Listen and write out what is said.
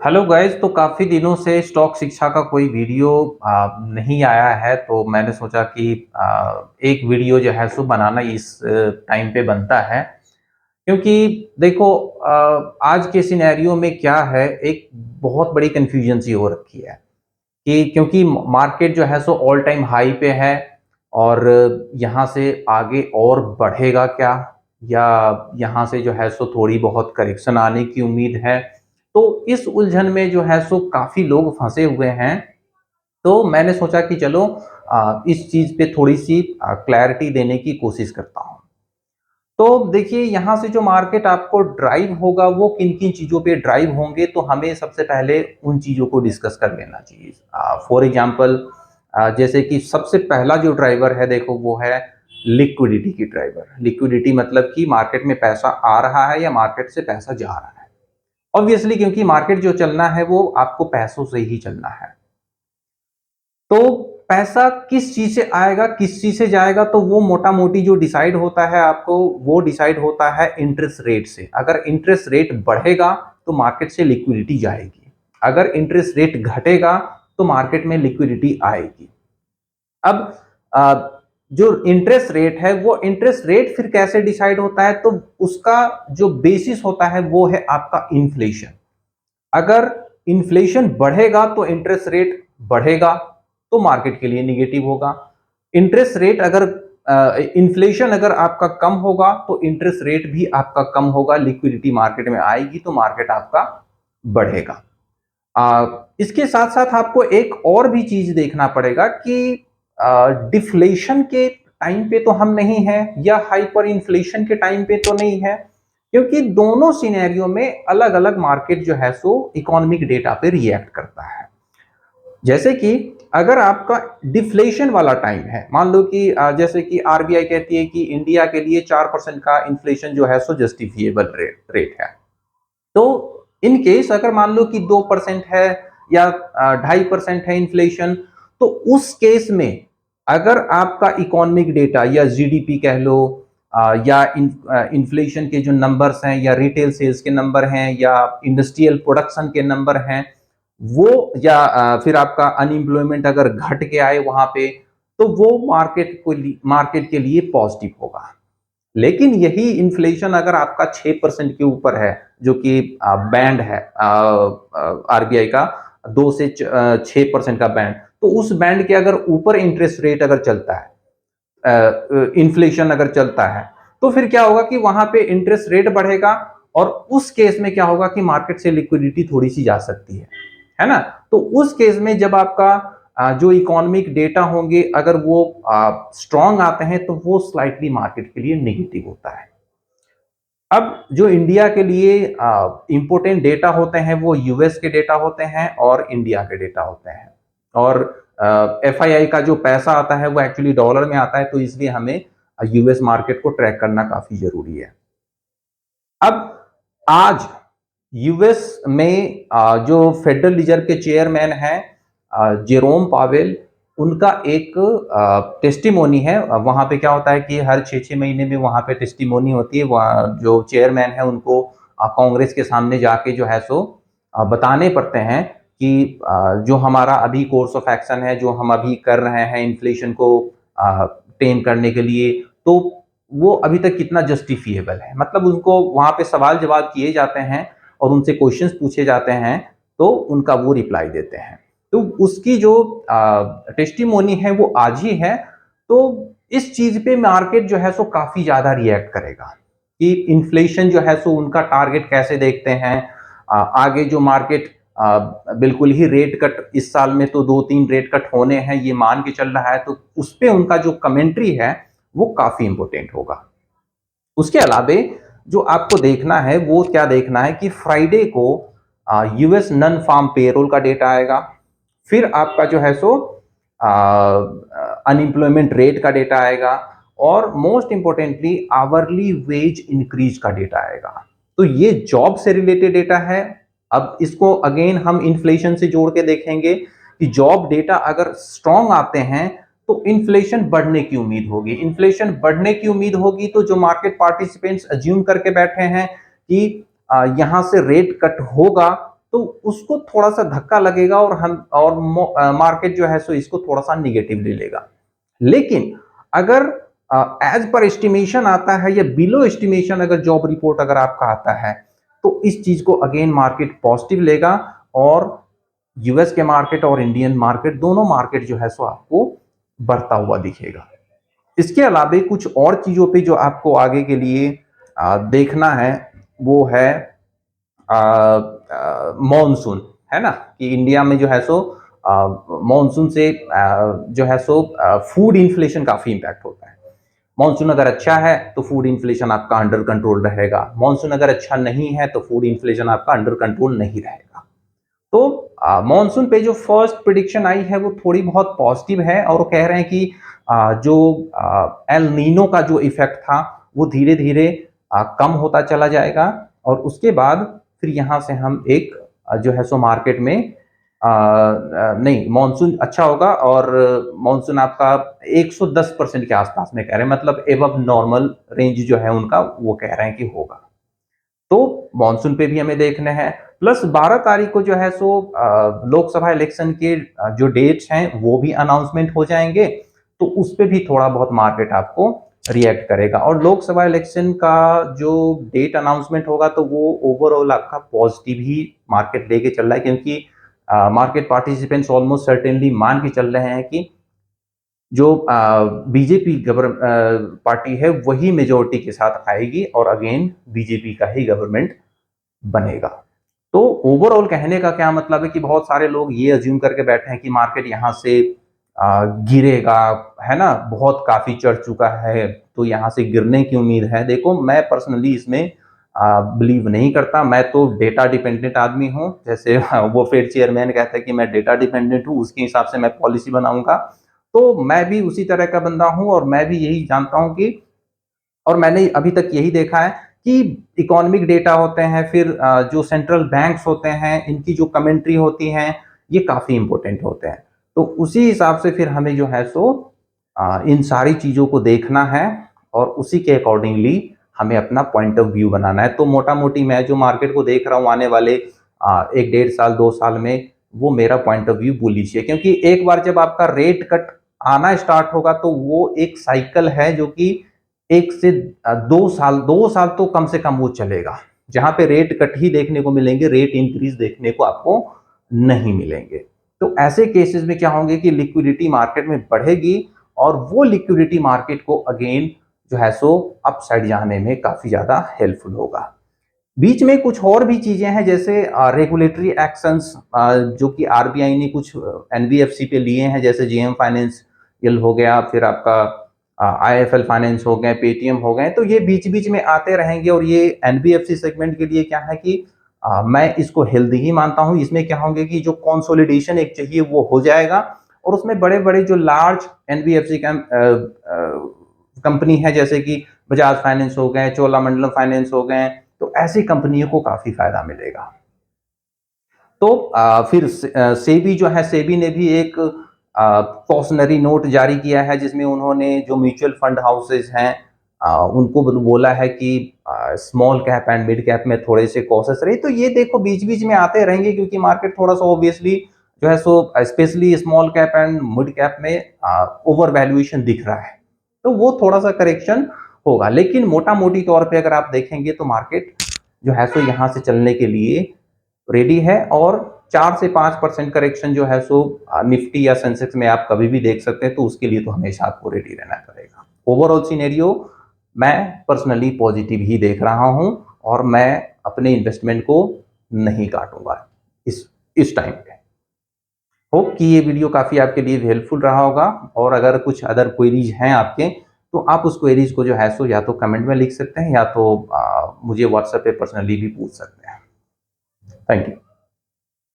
Hello guys. तो काफ़ी दिनों से स्टॉक शिक्षा का कोई वीडियो नहीं आया है, तो मैंने सोचा कि एक वीडियो जो है सो बनाना इस टाइम पे बनता है। क्योंकि देखो, आज के सिनेरियो में क्या है, एक बहुत बड़ी कन्फ्यूजन सी हो रखी है कि क्योंकि मार्केट जो है सो ऑल टाइम हाई पे है और यहाँ से आगे और बढ़ेगा क्या, या यहाँ से जो है सो थोड़ी बहुत करेक्शन आने की उम्मीद है। तो इस उलझन में जो है सो काफ़ी लोग फंसे हुए हैं। तो मैंने सोचा कि चलो इस चीज़ पे थोड़ी-सी क्लैरिटी देने की कोशिश करता हूँ। तो देखिए, यहाँ से जो मार्केट आपको ड्राइव होगा वो किन-किन चीज़ों पे ड्राइव होंगे, तो हमें सबसे पहले उन चीज़ों को डिस्कस कर लेना चाहिए। फॉर एग्ज़ाम्पल, जैसे कि सबसे पहला जो ड्राइवर है देखो, वो है लिक्विडिटी की ड्राइवर। लिक्विडिटी मतलब कि मार्केट में पैसा आ रहा है या मार्केट से पैसा जा रहा है। ऑब्वियसली क्योंकि मार्केट जो चलना है वो आपको पैसों से ही चलना है। तो पैसा किस चीज़ से आएगा, किस चीज़ से जाएगा, तो वो मोटा-मोटी जो डिसाइड होता है आपको, वो डिसाइड होता है इंटरेस्ट रेट से। अगर इंटरेस्ट रेट बढ़ेगा, तो मार्केट से लिक्विडिटी जाएगी। अगर इंटरेस्ट रेट घटेगा, तो मार्केट में लिक्विडिटी आएगी। अब जो इंटरेस्ट रेट है, वो इंटरेस्ट रेट फिर कैसे डिसाइड होता है, तो उसका जो बेसिस होता है, वो है आपका इन्फ्लेशन। अगर इन्फ्लेशन बढ़ेगा तो इंटरेस्ट रेट बढ़ेगा, तो मार्केट के लिए नेगेटिव होगा। इंटरेस्ट रेट अगर इन्फ्लेशन अगर आपका कम होगा, तो इंटरेस्ट रेट भी आपका कम होगा, लिक्विडिटी मार्केट में आएगी, तो मार्केट आपका बढ़ेगा। इसके साथ साथ आपको एक और भी चीज देखना पड़ेगा कि डिफ्लेशन के टाइम पे तो हम नहीं है, या हाइपर इन्फ्लेशन के टाइम पे तो नहीं है, क्योंकि दोनों सिनेरियो में अलग अलग मार्केट जो है सो इकोनॉमिक डेटा पे रिएक्ट करता है। जैसे कि अगर आपका डिफ्लेशन वाला टाइम है, मान लो कि जैसे कि आरबीआई कहती है कि इंडिया के लिए 4% का इन्फ्लेशन जो है सो जस्टिफिएबल रेट है। तो इन केस अगर मान लो कि 2% है या 2.5% है इन्फ्लेशन, तो उस केस में अगर आपका इकोनॉमिक डेटा या जीडीपी कह लो, या इन्फ्लेशन के जो नंबर्स हैं, या रिटेल सेल्स के नंबर हैं, या इंडस्ट्रियल प्रोडक्शन के नंबर हैं, वो या फिर आपका अनएम्प्लॉयमेंट अगर घट के आए वहां पे, तो वो मार्केट के लिए पॉजिटिव होगा। लेकिन यही इन्फ्लेशन अगर आपका 6% के ऊपर है, जो कि बैंड है आरबीआई का, 2 से 6% का बैंड, तो उस बैंड के अगर ऊपर इंटरेस्ट रेट अगर चलता है, इन्फ्लेशन अगर चलता है, तो फिर क्या होगा कि वहां पे इंटरेस्ट रेट बढ़ेगा, और उस केस में क्या होगा कि मार्केट से लिक्विडिटी थोड़ी सी जा सकती है ना। तो उस केस में जब आपका जो इकोनॉमिक डेटा होंगे, अगर वो स्ट्रांग आते हैं, तो वो स्लाइटली मार्केट के लिए नेगेटिव होता है। अब जो इंडिया के लिए इंपोर्टेंट डेटा होते हैं, वो यूएस के डेटा होते हैं और इंडिया के डेटा होते हैं। और एफआईआई का जो पैसा आता है वो एक्चुअली डॉलर में आता है, तो इसलिए हमें यूएस मार्केट को ट्रैक करना काफी जरूरी है। अब आज यूएस में जो फेडरल रिजर्व के चेयरमैन हैं, जेरोम पावेल, उनका एक टेस्टिमोनी है। वहां पे क्या होता है कि हर 6-6 महीने में वहां पे टेस्टिमोनी होती है। वहाँ जो चेयरमैन है उनको कांग्रेस के सामने जाके जो है सो बताने पड़ते हैं कि जो हमारा अभी कोर्स ऑफ एक्शन है, जो हम अभी कर रहे हैं इन्फ्लेशन को टेम करने के लिए, तो वो अभी तक कितना जस्टिफिएबल है। मतलब उनको वहां पे सवाल जवाब किए जाते हैं और उनसे क्वेश्चंस पूछे जाते हैं, तो उनका वो रिप्लाई देते हैं। तो उसकी जो टेस्टिमोनी है वो आज ही है। तो इस चीज पे मार्केट जो है सो काफी ज्यादा रिएक्ट करेगा कि इन्फ्लेशन जो है सो उनका टारगेट कैसे देखते हैं। आगे जो मार्केट बिल्कुल ही रेट कट, इस साल में तो 2-3 रेट कट होने हैं ये मान के चल रहा है, तो उस पे उनका जो कमेंट्री है वो काफी इंपॉर्टेंट होगा। उसके अलावे जो आपको देखना है, वो क्या देखना है कि फ्राइडे को यूएस नन फार्म पेरोल का डेटा आएगा। फिर आपका जो है सो अनएम्प्लॉयमेंट रेट का डेटा आएगा, और most importantly hourly wage increase का डेटा आएगा। तो ये जॉब से रिलेटेड डेटा है। अब इसको अगेन हम इन्फ्लेशन से जोड़ के देखेंगे कि जॉब डेटा अगर स्ट्रांग आते हैं, तो इन्फ्लेशन बढ़ने की उम्मीद होगी। इन्फ्लेशन बढ़ने की उम्मीद होगी, तो जो मार्केट पार्टिसिपेंट्स अज्यूम करके बैठे हैं कि यहां से रेट कट होगा, तो उसको थोड़ा सा धक्का लगेगा और मार्केट जो है सो इसको थोड़ा सा निगेटिवली लेगा। लेकिन अगर एज पर एस्टिमेशन आता है या बिलो एस्टिमेशन अगर जॉब रिपोर्ट अगर आपका आता है, तो इस चीज को अगेन मार्केट पॉजिटिव लेगा और यूएस के मार्केट और इंडियन मार्केट दोनों मार्केट जो है सो आपको बढ़ता हुआ दिखेगा। इसके अलावा कुछ और चीजों पे जो आपको आगे के लिए देखना है वो है मॉनसून, है ना, कि इंडिया में जो है सो मॉनसून से जो है सो फूड इन्फ्लेशन काफी इंपैक्ट होता है। मॉनसून अगर अच्छा है तो फूड इन्फ्लेशन आपका अंडर कंट्रोल रहेगा, मॉनसून अगर अच्छा नहीं है तो फूड इन्फ्लेशन आपका अंडर कंट्रोल नहीं रहेगा। तो मॉनसून पे जो फर्स्ट प्रिडिक्शन आई है वो थोड़ी बहुत पॉजिटिव है और वो कह रहे हैं कि जो एल नीनो का जो इफेक्ट था वो धीरे धीरे कम होता चला जाएगा और उसके बाद फिर यहाँ से हम एक जो है सो मार्केट में नहीं, मानसून अच्छा होगा और मानसून आपका 110% के आसपास में कह रहे हैं, मतलब एबव नॉर्मल रेंज जो है उनका वो कह रहे हैं कि होगा। तो मानसून पे भी हमें देखने हैं। प्लस 12 तारीख को जो है सो लोकसभा इलेक्शन के जो डेट्स हैं वो भी अनाउंसमेंट हो जाएंगे, तो उस पे भी थोड़ा बहुत मार्केट आपको रिएक्ट करेगा। और लोकसभा इलेक्शन का जो डेट अनाउंसमेंट होगा तो वो ओवरऑल आपका पॉजिटिव ही मार्केट लेके चल रहा है, क्योंकि मार्केट पार्टिसिपेंट्स ऑलमोस्ट सर्टेनली मान के चल रहे हैं कि जो बीजेपी पार्टी है वही मेजोरिटी के साथ आएगी और अगेन बीजेपी का ही गवर्नमेंट बनेगा। तो ओवरऑल कहने का क्या मतलब है कि बहुत सारे लोग ये अज्यूम करके बैठे हैं कि मार्केट यहाँ से गिरेगा, है ना, बहुत काफी चढ़ चुका है तो यहाँ से गिरने की उम्मीद है। देखो, मैं पर्सनली इसमें बिलीव नहीं करता। मैं तो डेटा डिपेंडेंट आदमी हूँ, जैसे वो फेड चेयरमैन कहता है कि मैं डेटा डिपेंडेंट हूँ, उसके हिसाब से मैं पॉलिसी बनाऊंगा। तो मैं भी उसी तरह का बंदा हूँ और मैं भी यही जानता हूँ कि, और मैंने अभी तक यही देखा है कि इकोनॉमिक डेटा होते हैं, फिर जो सेंट्रल बैंक्स होते हैं, इनकी जो कमेंट्री होती हैं, ये काफ़ी इंपॉर्टेंट होते हैं। तो उसी हिसाब से फिर हमें जो है सो इन सारी चीज़ों को देखना है और उसी के अकॉर्डिंगली हमें अपना पॉइंट ऑफ व्यू बनाना है। तो मोटा मोटी मैं जो मार्केट को देख रहा हूँ आने वाले 1 डेढ़ साल 2 साल में, वो मेरा पॉइंट ऑफ व्यू बुलिश है, क्योंकि एक बार जब आपका रेट कट आना स्टार्ट होगा तो वो एक साइकिल है जो कि 1 से 2 साल तो कम से कम वो चलेगा, जहां पे रेट कट ही देखने को मिलेंगे, रेट इंक्रीज देखने को आपको नहीं मिलेंगे। तो ऐसे केसेस में क्या होंगे कि लिक्विडिटी मार्केट में बढ़ेगी और वो लिक्विडिटी मार्केट को अगेन जो है सो अपसाइड जाने में काफी ज्यादा हेल्पफुल होगा। बीच में कुछ और भी चीजें हैं, जैसे रेगुलेटरी एक्शंस जो कि आरबीआई ने कुछ एनबीएफसी पे लिए हैं, जैसे जेएम फाइनेंशियल हो गया, फिर आपका आईएफएल फाइनेंस हो गए, पेटीएम हो गए। तो ये बीच बीच में आते रहेंगे और ये एनबीएफसी सेगमेंट के लिए क्या है कि मैं इसको हेल्दी ही मानता हूँ। इसमें क्या होंगे कि जो कंसोलिडेशन एक चाहिए वो हो जाएगा और उसमें बड़े बड़े जो लार्ज एनबीएफसी कंपनी है, जैसे कि बजाज फाइनेंस हो गए, चोलामंडलम फाइनेंस हो गए, तो ऐसी कंपनियों को काफी फायदा मिलेगा। तो फिर सेबी जो है, सेबी ने भी एक कॉशनरी नोट जारी किया है, जिसमें उन्होंने जो म्यूचुअल फंड हाउसेज हैं उनको बोला है कि small cap and mid cap में थोड़े से कॉशस रहे। तो ये देखो बीच बीच में आते रहेंगे, क्योंकि मार्केट थोड़ा सा ऑब्वियसली जो है so specially small cap and mid cap में ओवर वैल्यूएशन दिख रहा है, तो वो थोड़ा सा करेक्शन होगा। लेकिन मोटा मोटी तौर पे अगर आप देखेंगे तो मार्केट जो है सो यहाँ से चलने के लिए रेडी है और 4 से 5% करेक्शन जो है सो निफ्टी या सेंसेक्स में आप कभी भी देख सकते हैं, तो उसके लिए तो हमेशा आपको रेडी रहना पड़ेगा। ओवरऑल सिनेरियो मैं पर्सनली पॉजिटिव ही देख रहा हूं और मैं अपने इन्वेस्टमेंट को नहीं काटूंगा इस टाइम पे। होप कि ये वीडियो काफ़ी आपके लिए हेल्पफुल रहा होगा, और अगर कुछ अदर क्वेरीज हैं आपके तो आप उस क्वेरीज को जो है सो या तो कमेंट में लिख सकते हैं या तो मुझे व्हाट्सएप पे पर्सनली भी पूछ सकते हैं। Thank you.